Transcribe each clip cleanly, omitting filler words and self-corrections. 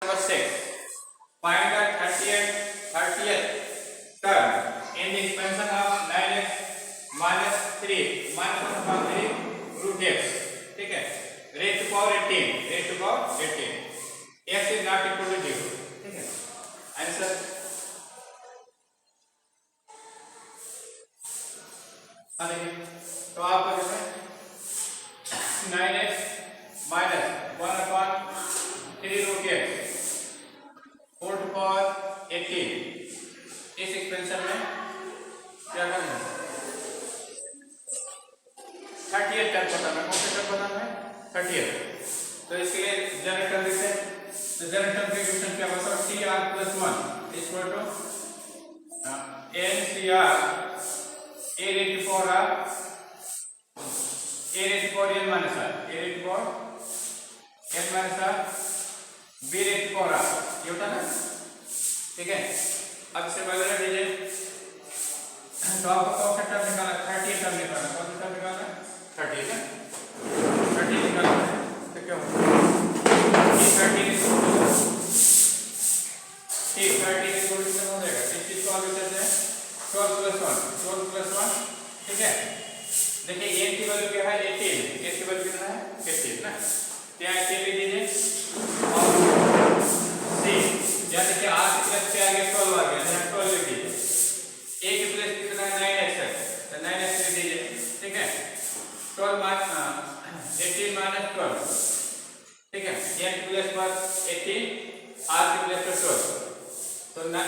Number 6. Find the 30th term in the expansion of 9x minus 3 minus 1 upon 3 root x. ठीक है, raised to power 18 x is not equal to 0. ठीक है, answer तो आप इसमें 9x minus 1 upon 3 root x whole to power 18 इस expansion में क्या करना है 30th टर्म बताना है। कौन सा टर्म बताना है 30th। तो इसके लिए जनरल टर्म लिखते हैं। तो जनरल टर्म का इक्वेशन क्या होगा CR + 1 equal to NCR a raised to power r a raised to power n minus r a raised to power n minus r b raised to power r ये होता ना। ठीक है, अब इसे वगैरह दीजिए तो आपको कौन सा टर्म निकालना 30 टर्म निकालना। कौन सा टर्म निकालना 30 है 30 निकालना है। तो क्या होगा 30 इक्वल टू हो जाएगा इस चीज को आगे चलते हैं 12 + 1 ठीक है। देखिए a की वैल्यू क्या है 18 s की वैल्यू कितना है 18 ना। तो यहाँ 18 ले लीजिए और या देखिए r के प्लस के आगे 12 आ गया यहाँ 12 लिख दीजिए। a के प्लस कितना है 9x है तो 9x लिख दीजिए। ठीक है 18 माइनस 12 ठीक है n के प्लस पर 18 r के प्लस पर 12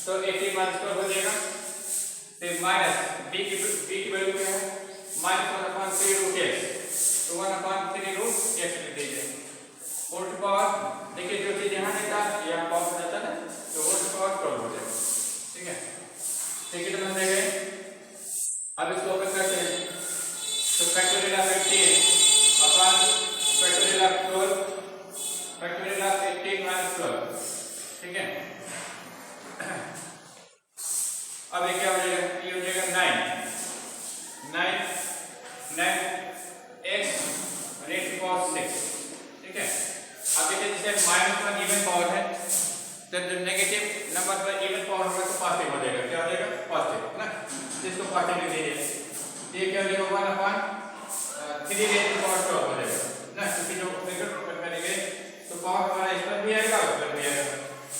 तो 18 माइनस 12 हो जाएगा। फिर माइनस b की वैल्यू क्या है -1/3 रूट x तो 1/3 रूट x लिख दीजिए। होल टू पावर देखिए जो चीज यहाँ नहीं था यहाँ पावर हो जाता है तो होल टू पावर 12 हो जाएगा। ठीक है ठीक है तो बन जाएगा। अब इसको ओपन करते हैं तो factorial of 18 upon factorial of 12 factorial of 18 minus 12 ठीक है। अब ये क्या हो जाएगा ये हो जाएगा 9x raised to power 6 ठीक है। अब देखिए जैसे -1 इवन पावर है तो जब नेगेटिव नंबर पर इवन पावर होगा तो पॉजिटिव हो जाएगा। क्या हो जाएगा पॉजिटिव ना। इसको पॉजिटिव लिख दीजिए। ये क्या हो जाएगा 1/3 raised to power 12 हो जाएगा ना क्योंकि जो ब्रैकेट ओपन करेंगे तो पावर हमारा इस पर भी आएगा उस पर भी आएगा।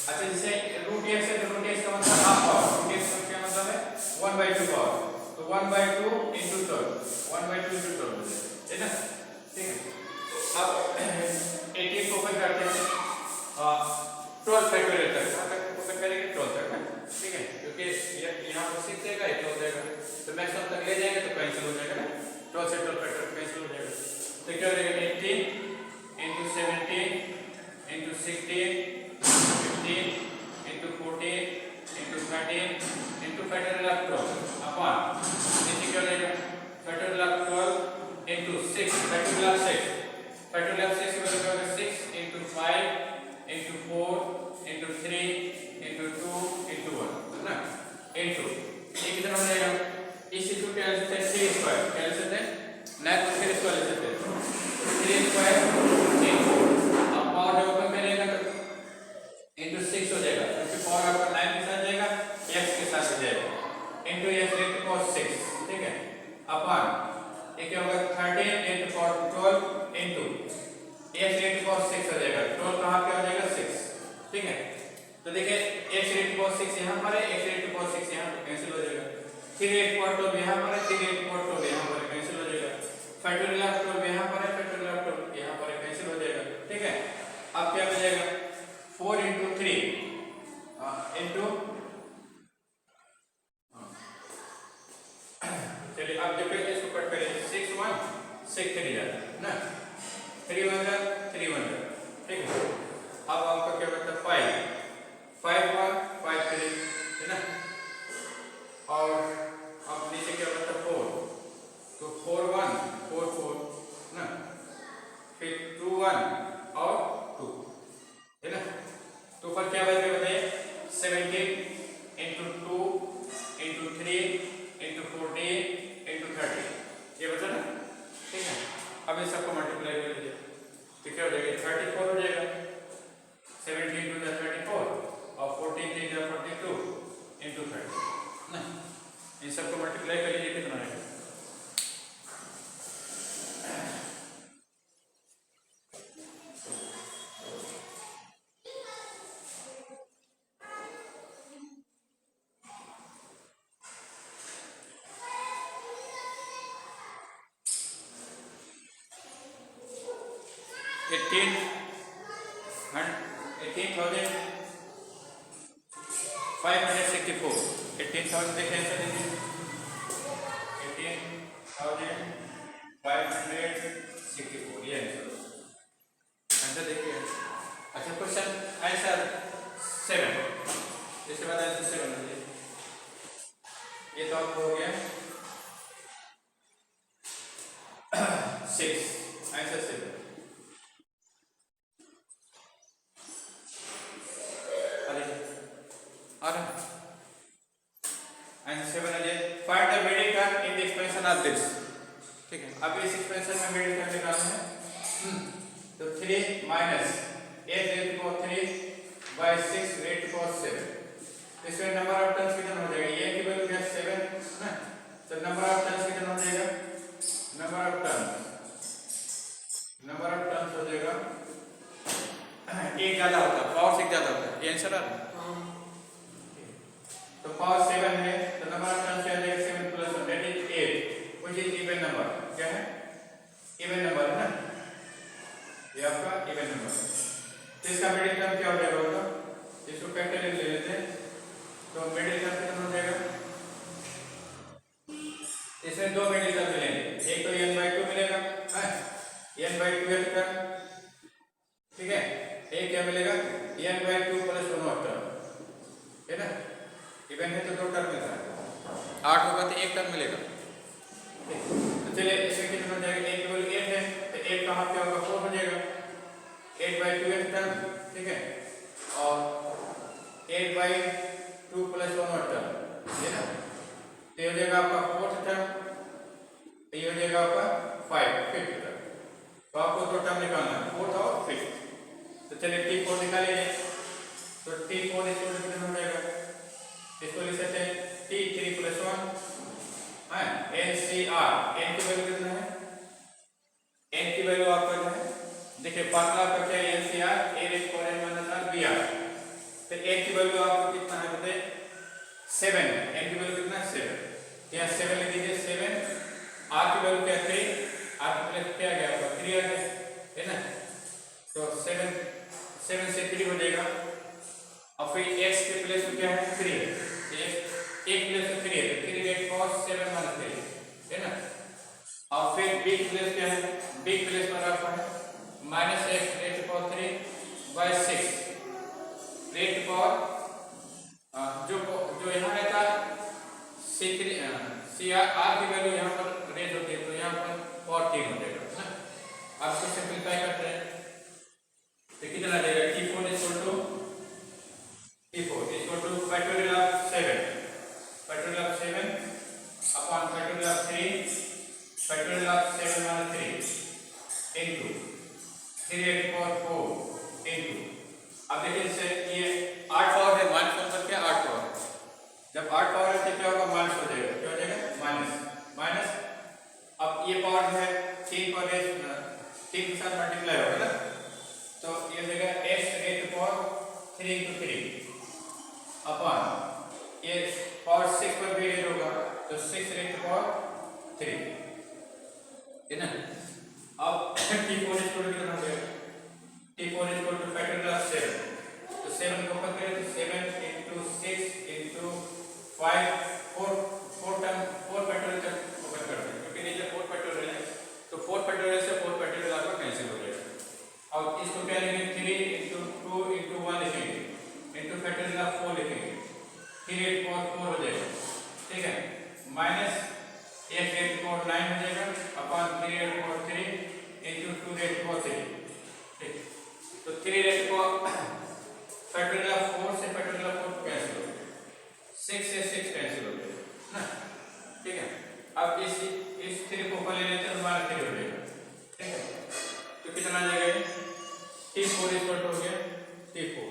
अच्छा जैसे रूट x है तो रूट x का मतलब हाफ पावर रूट x का क्या मतलब है 1/2 पावर तो 1/2 into 12 1/2 into 12 हो जाएगा है ना। ठीक है अब 18 को ओपन करते हैं 12 फैक्टोरियल तक ओपन करेंगे 12 तक ना। ठीक है क्योंकि यहाँ पर 6 देगा ये 12 देगा तो मैक्सिमम तक ले जाएंगे तो कैंसिल हो जाएगा ना 12 से 12 फैक्टोरियल कैंसिल हो जाएगा। तो क्या हो जाएगा 18 into 17 into 16 15 into 14 into 13 into factorial of 12 upon नीचे क्या हो जाएगा factorial of 12 into 6 factorial of 6 factorial of 6 की वैल्यू क्या होगा 6 into 5 into 4 18,564 18,000 देखिए आंसर दीजिए 18,564 ये आंसर देखिए। अच्छा क्वेश्चन आंसर 7 इसके बाद आंसर 7 दीजिए ये तो आपको हो गया 6 आंसर 7 आंसर 7 है find the middle term in the expansion of this. ठीक है अब इस एक्सपेंशन में मिडिल टर्म निकालना है तो 3 माइनस 8 रेट को 3 बाय 6 रेट को 7 इसमें नंबर ऑफ टर्म्स कितना हो जाएगा ये की वैल्यू क्या 7 ना तो नंबर ऑफ टर्म्स कितना हो जाएगा नंबर ऑफ टर्म्स हो जाएगा एक ज्यादा होता है पावर 6 ज्यादा होता है ये आंसर आ रहा है तो पावर 7 है तो नंबर ऑफ टर्म्स क्या आ जाएगा 7 plus 1 that is 8 which is even number क्या है इवन नंबर है ना ये आपका इवन नंबर तो इसका मिडिल टर्म क्या हो जाएगा होगा इसको फैक्टोरियल ले लेते हैं तो मिडिल टर्म कितना हो जाएगा इसमें दो मिडिल टर्म मिलेंगे एक तो n/2 मिलेगा n/2 है टर्म ठीक है एक क्या मिलेगा n/2 प्लस 1 और टर्म है ना इवन है तो दो टर्म मिलता है 8 होगा तो एक टर्म मिलेगा तो चलिए इसमें कितना हो जाएगा एक केवल 8 है तो 8 का हाफ क्या होगा 4 हो जाएगा 8/2 है टर्म ठीक है और 8/2 प्लस 1 और टर्म है ना तो ये हो जाएगा आपका 4th टर्म ये हो जाएगा आपका 5th टर्म तो आपको दो टर्म निकालना है 4th और 5th तो चलिए T4 निकालिए तो T4 इसको कितना हो जाएगा इसको लिख सकते हैं T3 प्लस 1 NCR n की वैल्यू कितना है n की वैल्यू आपका जो है देखिए फार्मूला आपका क्या है NCR a raised to n minus r br फिर n की वैल्यू आपको कितना है बताइए 7 है n की वैल्यू कितना है 7 यहाँ 7 लिख दीजिए 7 r की वैल्यू क्या 3 r की वैल्यू क्या आ गया आपका 3 आ गया है ना तो 7 से 3 हो जाएगा और फिर x के प्लेस में क्या है 3 एक प्लेस में 3 है तो 3 रेट cos 7 माइनस 3 है ना और फिर b प्लेस क्या है b प्लेस पर आपका है minus x raised power 3 by 6 raised power जो यहाँ रहता c3 r की वैल्यू यहाँ पर रेट होती है तो यहाँ पर पावर 3 हो जाएगा ना अब इसको सिंपलीफाई करते हैं तो कितना आ जाएगा T4 factorial of 7 upon factorial of 3 factorial of 7 minus 3 into 3 raised to power 4 into अब देखिए इससे ये 8 पावर है माइनस 1 पर क्या 8 पावर है जब 8 पावर है तो क्या होगा माइनस हो जाएगा क्या हो जाएगा माइनस अब ये पावर जो है 3 पर 3 के साथ मल्टीप्लाई होगा ना तो ये हो जाएगा x raised to power 3 into 3 upon ये पावर 6 पर भी रेट होगा तो 6 रेट पावर 3 है ना अब T4 इक्वल कितना हो जाएगा T4 equal two factorial of 7 तो 7 को ऊपर करें तो 7 into 6 into 5 4 फैक्टोरियल तक ऊपर कर दें क्योंकि नीचे 4 फैक्टोरियल है तो 4 फैक्टोरियल से 4 फैक्टोरियल आपका कैंसिल हो जाएगा अब इसको क्या लिखेंगे 3 into 2 into 1 लिखेंगे into फैक्टोरियल ऑफ 4 लिखेंगे 3 रेट पावर 4 हो जाएगा ठीक है माइनस 1 रेट पावर 9 हो जाएगा upon 3 rate power 3 into 2 rate power 3 ठीक तो 3 रेट पावर फैक्टोरियल ऑफ 4 से फैक्टोरियल ऑफ 4 कैंसिल हो जाएगा 6 से 6 कैंसिल हो जाएगा ना ठीक है अब इस 3 को ऊपर ले लेते हैं हमारा 3 हो जाएगा ठीक है तो कितना आ जाएगा T4 इक्वल टू हो गया T4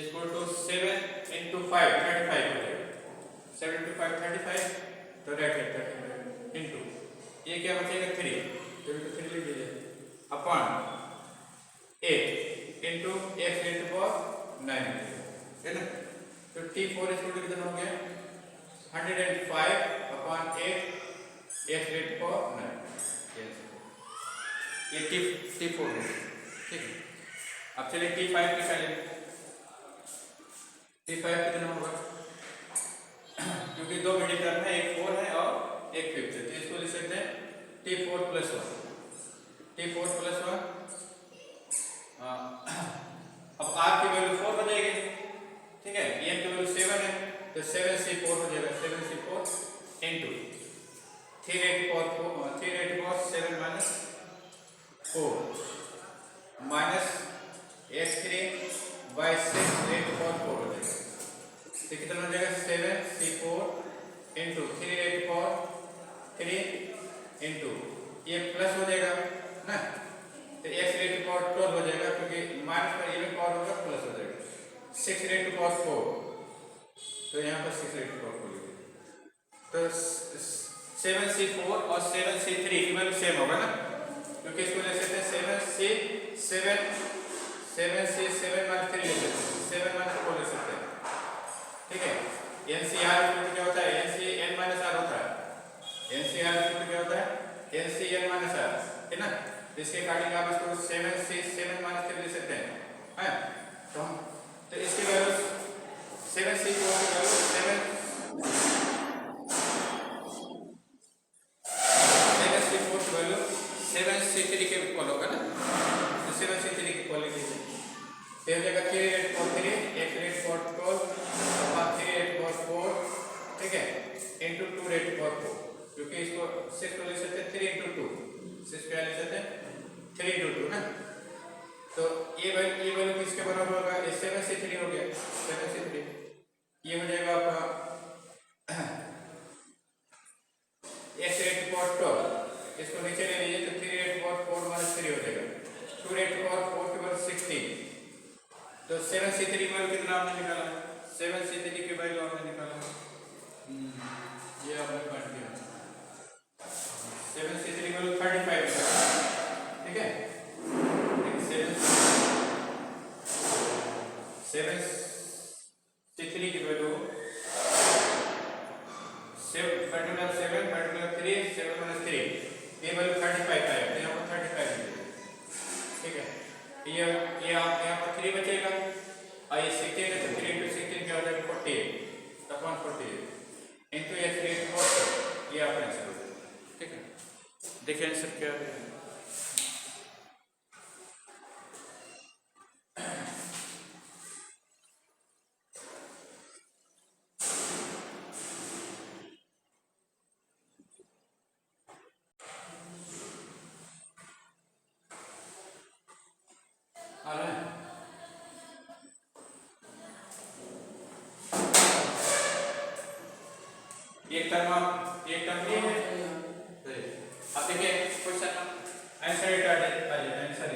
इक्वल टू 7 into 5 35 हो जाएगा 7 into 5 35 तो राइट है 35 into ये क्या बचेगा 3 तो 3 लिख दीजिए upon 8 into x raised power 9 है ना तो T4 इक्वल टू कितना हो गया 105 अपॉन 8 x रेट पावर 9 ये T4 है ठीक है। अब चलिए T5 निकालें। T5 कितना होगा? क्योंकि दो मिडिल टर्म है, एक 4 है और एक 5 है, तो इसको लिख सकते हैं T4 + 1। T4 + 1। अब R की वैल्यू 4 हो जाएगी, ठीक है। n की वैल्यू 7 है, तो 7C4 हो जाएगा। 7C4 into 3 raised to power 7 minus 4 minus x3/6 raised to power 4 हो जाएगा। तो कितना हो जाएगा? 7C4 into 3 raised to power 3 into ये प्लस हो जाएगा ना, तो x raised to power 12 हो जाएगा, क्योंकि माइनस पर इवन पावर होगा, प्लस हो जाएगा। 6 raised to power 4, तो यहाँ पर 6 raised to power 4 लिखिए। तो 7C4 और 7C3 की वैल्यू सेम होगा ना, क्योंकि इसको ले सकते हैं 7C7 माइनस 3 ले सकते हैं, 7 माइनस 4 ले सकते हैं, ठीक है। NCR क्या होता है? NCN माइनस R होता है। NCR क्या होता है? NCN माइनस R, है ना। इसके अकॉर्डिंग आप इसको 7C7 माइनस 3 ले सकते हैं, है। तो इसकी वैल्यू 7C4 की वैल्यू 7C3 के इक्वल होगा ना, तो 7C3 की क्वालिटी है। तो हो जाएगा 3 raised to power 3 x raised to power 12 और 3 raised to power 4, ठीक है, into 2 raised to power 4, क्योंकि इसको 6 को ले सकते हैं 3 into 2, 6 क्या ले सकते हैं 3 into 2 ना। तो ये वैल्यू किसके बराबर होगा? ये 7C3 हो गया, 7C3 ये हो जाएगा आपका x raised to power 12, इसको नीचे ले लीजिए तो 3 raised to power 4 minus 3 हो जाएगा। 2 raised to power 4 की वैल्यू 16, तो 7C3 की वैल्यू कितना आपने निकाला? 7C3 की वैल्यू आपने निकाला, ये आपने काट दिया। 7C3 की वैल्यू 35 है, ठीक है। 7C3 की वैल्यू 7 particular 7 particular 3 7 minus 3, ये वैल्यू 35 है, तो यहाँ पर 35 है, ठीक है। ये आप यहाँ पर 3 बचेगा, और ये 16 है, तो 3 into 16 क्या हो जाएगा? 48 upon 48 into x raised to power 4, ये आपका आंसर हो जाएगा, ठीक है। देखिए आंसर क्या है। एक टर्म ये है। अब देखिए क्वेश्चन आंसर आ जाए, आंसर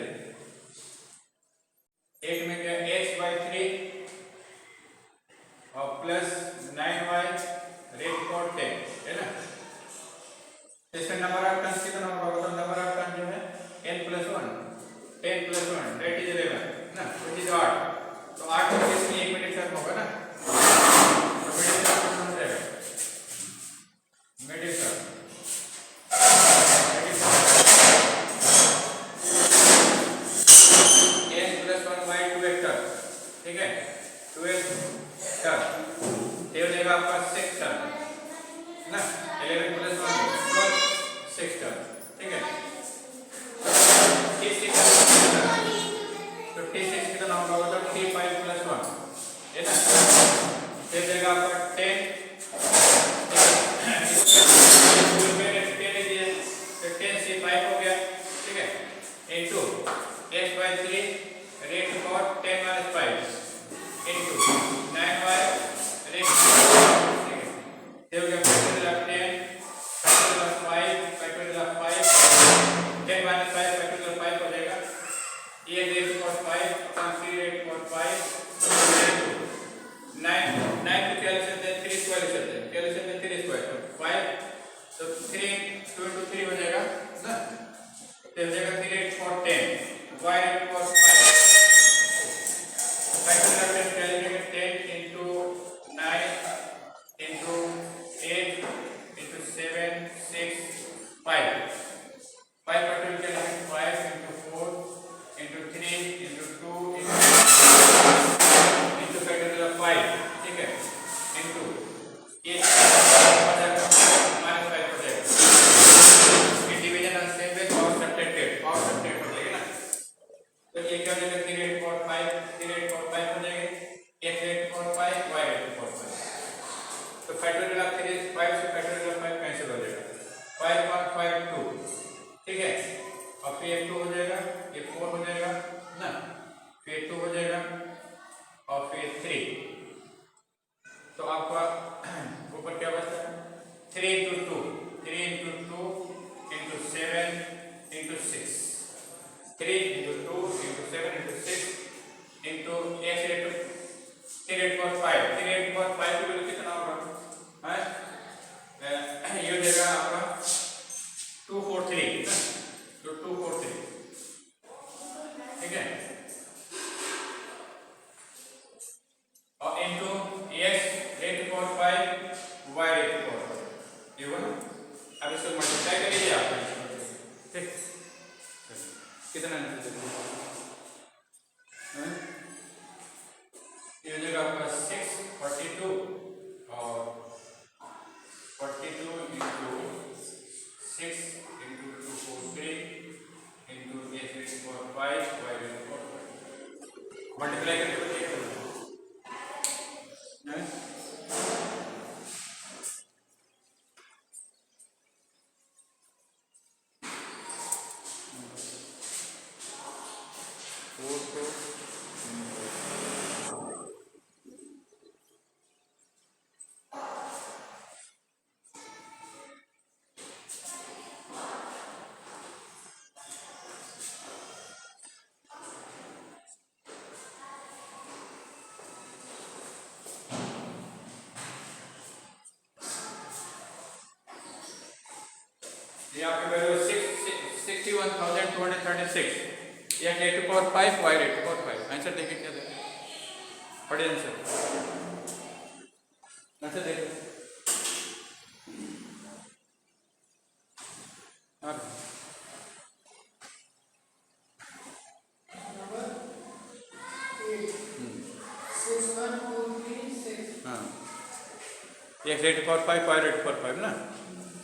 एक में क्या x/3 और प्लस 9y रेट फॉर 10 है ना। इसमें नंबर ऑफ टर्म्स कितना होगा? तो नंबर ऑफ टर्म जो है n + 1 10 + 1 दैट इज 11 ना, व्हिच इज 8। तो 8 में इसमें एक मिनट टर्म होगा ना, तो मिडिल टर्म कितना हो जाएगा? Middle term n + 1y 2 vector, ठीक है, 2x टर्म, ये हो जाएगा आपका 6 टर्म ना, 11 + 1 12 6 टर्म, ठीक है। तो T6 कितना होगा? मतलब T5 + 1 है ना, ये देगा आपका 10, तो 10C5 हो गया, ठीक है, into x/3 raised to power 10 - 5 into 9y raised to power, ठीक है, ये हो गया factorial of 10 factorial of 5 factorial of 5 10 - 5 factorial of 5 हो जाएगा, ये raised to power 5 upon 3 raised to power 5 9 को कैलकुलेट करते हैं 3 स्क्वायर ले सकते हैं, कैलकुलेट में 3 स्क्वायर 5, तो 3 2 into 3 हो जाएगा ना, तो हो जाएगा 3 rate for 10 y rate for 5 factorial of 10 calculate 10 into 9 into 8 into 7 6 5 factorial calculate 5 into 4 into 3 जाएगा और फिर 3, तो आपका ऊपर क्या बचता है 3 into 2, 3 into 2 into 7 into 6, 3 into 2 into 7 into 6 into 8 into 3 8 power 5, 3 8 power 5 की वैल्यू कितना होगा है ये हो जाएगा आपका 243 ना, तो 243 ठीक है, और into x raised power 5 y raised power 5 ये हुआ ना। अब इसको मल्टीप्लाई करिए आप ठीक, कितना ये हो जाएगा आपका 642 और 42 into 6 into 243 into x raised power 5 y raised power 5 multiply करके बताइए ये आपकी वैल्यू 61,236 या raised to power 5 y raised to power 5 answer देखिए क्या देगा पढ़िए आंसर देखिए हाँ, एक raised power 5 y raised power 5 ना।